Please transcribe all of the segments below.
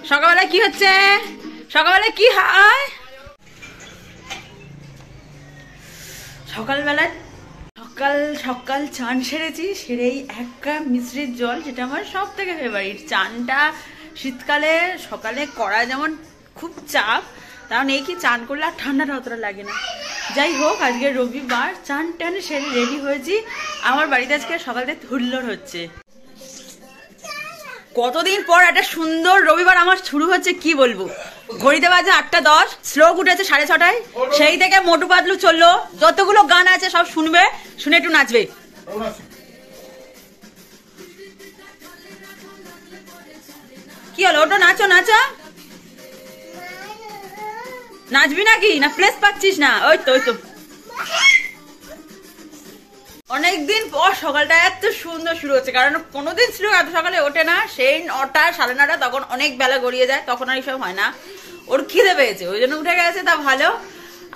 সকালবেলায় কি হচ্ছে? সকালবেলায় কি হয়? সকালবেলায় সকাল সকাল চান সেরেছি, সেরেই এক কাপ মিশ্রির জল, যেটা আমার সব থেকে ফেভারিট। চানটা শীতকালে সকালে করা যেমন খুব চাপ, কারণ এই কি চান করলে আর ঠান্ডাটা অতটা লাগে না। যাই হোক, আজকে রবিবার, চান টান সেরে রেডি হয়েছি। আমার বাড়িতে আজকে সকাল থেকে হুল্লোড় হচ্ছে। কতদিন পর একটা সুন্দর রবিবার আমার শুরু হচ্ছে, কি বলবো। ঘড়িতে বাজে 8:10, শ্লোক উঠেছে 6:30। সেই থেকে মোটু পাতলু চললো, যতগুলো গান আছে সব শুনবে, শুনে একটু নাচবে। কি হলো? ওটা নাচো নাচো। নাচবি নাকি? না প্লেস পাচ্ছিস না? ওই তো ওই তো। অনেকদিন পর সকালটা এত সুন্দর শুরু হচ্ছে, কারণ কোনোদিন ছিল এত সকালে ওঠে না। সেই 9টা 9:30, তখন অনেক বেলা গড়িয়ে যায়, তখন আর এইসব হয় না। ওর খিদে পেয়েছে, ওই জন্য উঠে গেছে, তা ভালো।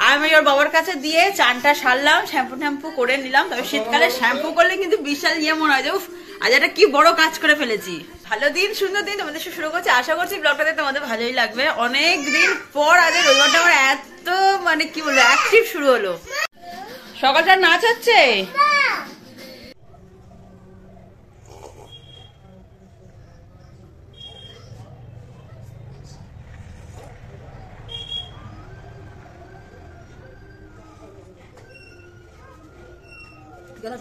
আমি ওর বাবার কাছে দিয়ে চানটা সারলাম, শ্যাম্পু ট্যাম্পু করে নিলাম। তবে শীতকালে শ্যাম্পু করলে কিন্তু বিশাল ইয়ে মনে হয় যে উফ, আজ একটা কি বড় কাজ করে ফেলেছি। ভালো দিন, সুন্দর দিন তোমাদের শুরু করছি। আশা করছি ব্লগটাতে তোমাদের ভালোই লাগবে। অনেক দিন পর আজ রবিবারটা আমার এত মানে কি বলবো অ্যাক্টিভ শুরু হলো। সকালটা নাচ হচ্ছে।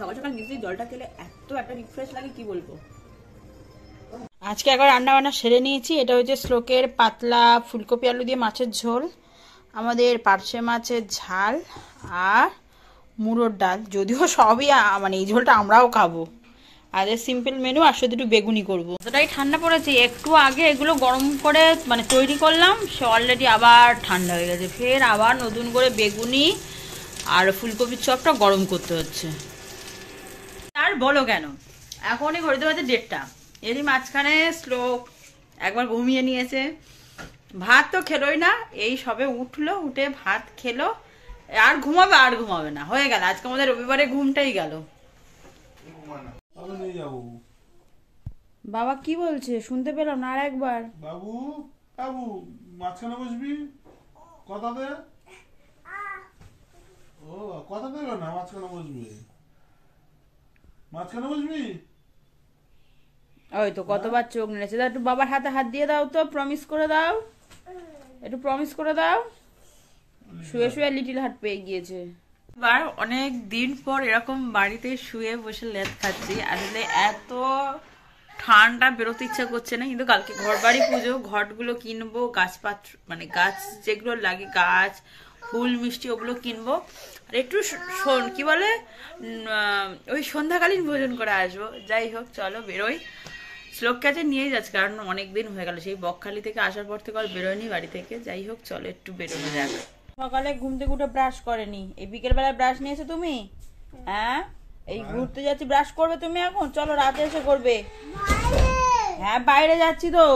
সকাল সকাল মিষ্টি জলটা খেলে এত একটা রিফ্রেশ লাগে, কি বলবো। আজকে একবার রান্না বান্না সেরে নিয়েছি। এটা হচ্ছে শ্লোকের পাতলা ফুলকপি আলু দিয়ে মাছের ঝোল, আমাদের পার্শে মাছের ঝাল, আর মুড়োর ডাল। যদিও সবই মানে এই ঝোলটা আমরাও খাবো। আর সিম্পল মেনু, আর শুধু একটু বেগুনি করবো। এতটাই ঠান্ডা পড়েছে, একটু আগে এগুলো গরম করে মানে তৈরি করলাম, সে অলরেডি আবার ঠান্ডা হয়ে গেছে। ফের আবার নতুন করে বেগুনি আর ফুলকপির চপটা গরম করতে হচ্ছে। আর বলো কেন, এখনই ঘড়িতে বাজে 1:30। এরই মাঝখানে শ্লোক একবার ঘুমিয়ে নিয়েছে, ভাত তো খেলোই না। এই সবে উঠলো, উঠে ভাত খেলো, আর ঘুমাবে আর ঘুমাবে না, হয়ে গেল আজকে আমাদের রবিবারে ঘুমটাই গেল। বাবা কি বলছে শুনতে পেলাম না, আর একবার। বাবু বাবু মাঝখানে বসবি, কথা দে। ও কথা দেবে না, মাঝখানে বসবি, মাঝখানে বসবি। ওই তো কতবার চোখ নেড়েছে। একটু বাবার হাতে হাত দিয়ে দাও তো, প্রমিস করে দাও, একটু প্রমিস করে দাও। শুয়ে শুয়ে লিটিল হার্ট পেয়ে গিয়েছে। এবার অনেক দিন পর এরকম বাড়িতে শুয়ে বসে লেদ খাচ্ছি। আসলে এত ঠান্ডা বেরোতে ইচ্ছা করছে না, কিন্তু কালকে ঘর বাড়ি পুজো, ঘটগুলো কিনবো, গাছপাত্র মানে গাছ যেগুলো লাগে, গাছ ফুল মিষ্টি ওগুলো কিনবো। আর একটু কি বলে ওই সন্ধ্যাকালীন ভোজন করে আসবো। যাই হোক চলো বেরোই। শ্লোক কাছে নিয়ে যাচ্ছে, কারণ অনেকদিন হয়ে গেল সেই বকখালি থেকে আসার পর থেকে আর বেরোয়নি বাড়ি থেকে। যাই হোক চলো একটু বেরোনো যাক। সকালে ঘুম থেকে উঠে ব্রাশ করেনি, এই বিকেল বেলায় ব্রাশ নিয়েছো তুমি? হ্যাঁ, এই ঘুরতে যাচ্ছি, ব্রাশ করবে তুমি এখন? চলো রাতে এসে করবে। হ্যাঁ বাইরে যাচ্ছি তো,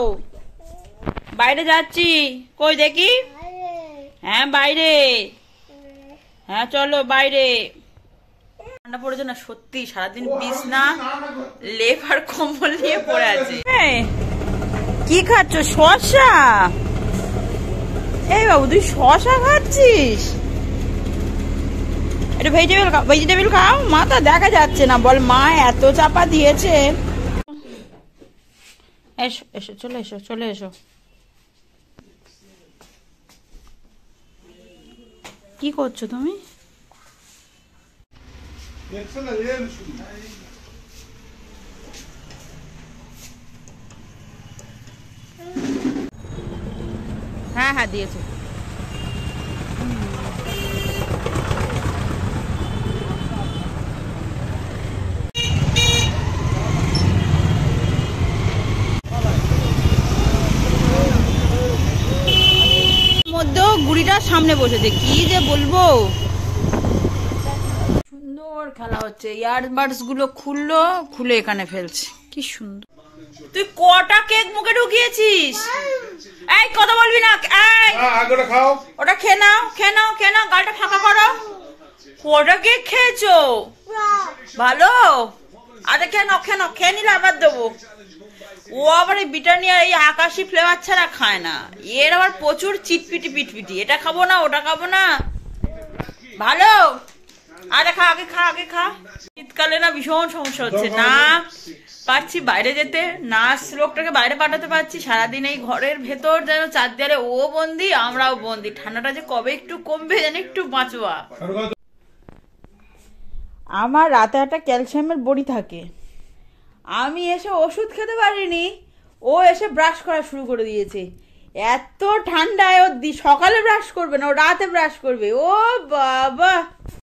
বাইরে যাচ্ছি। কই দেখি? হ্যাঁ বাইরে, হ্যাঁ চলো বাইরে। ঠান্ডা পড়েছে না সত্যি, সারাদিন বিছনা লেপ আর কম্বল নিয়ে পড়ে আছে। কি খাচ্ছ? শসা? এই বাবু তুই শসা খাচ্ছিস? একটু ভেজিটেবিল খাও। মাথা দেখা যাচ্ছে না, বল মা এত চাপা দিয়েছে। এসো এসো, চলে এসো চলে এসো। কি করছো তুমি? হ্যাঁ হ্যাঁ দিয়েছে। মধ্যেও গুড়িটার সামনে বসেছে, কি যে বলবো। সুন্দর খেলা হচ্ছে। ইয়ারবাডস গুলো খুললো, খুলে এখানে ফেলছে, কি সুন্দর। তুই কটা কেক মুখে ঢুকিয়েছিস? এই কথা বলবি না। এই ওটা খেয়ে নাও, খেয়ে নাও, খেয়ে নাও, গালটা ফাঁকা করো। কটা কেক খেয়েছো? ভালো? আচ্ছা খেয়ে নাও, খেয়ে নাও, খেয়ে নিলে আবার দেবো। ও আবার এই ব্রিটানিয়া এই আকাশি ফ্লেভার ছাড়া খায় না। এর আবার প্রচুর চিটপিটি পিটপিটি, এটা খাবো না ওটা খাবো না। ভালো, আরে খা, আগে খা, আগে খা। শীতকালে না ভীষণ সমস্যা হচ্ছে, না পারছি বাইরে যেতে, না লোকটাকে বাইরে পাঠাতে পারছি। সারাদিন এই ঘরের ভেতর যেন চার দেয়ালে ও বন্দি, আমরাও বন্দি। ঠান্ডাটা যে কবে একটু কমবে যেন একটু বাঁচবা। আমার রাতে একটা ক্যালসিয়ামের বড়ি থাকে, আমি এসে ওষুধ খেতে পারিনি, ও এসে ব্রাশ করা শুরু করে দিয়েছে। এত ঠান্ডায় ও সকালে ব্রাশ করবে না, ও রাতে ব্রাশ করবে। ও বাবা।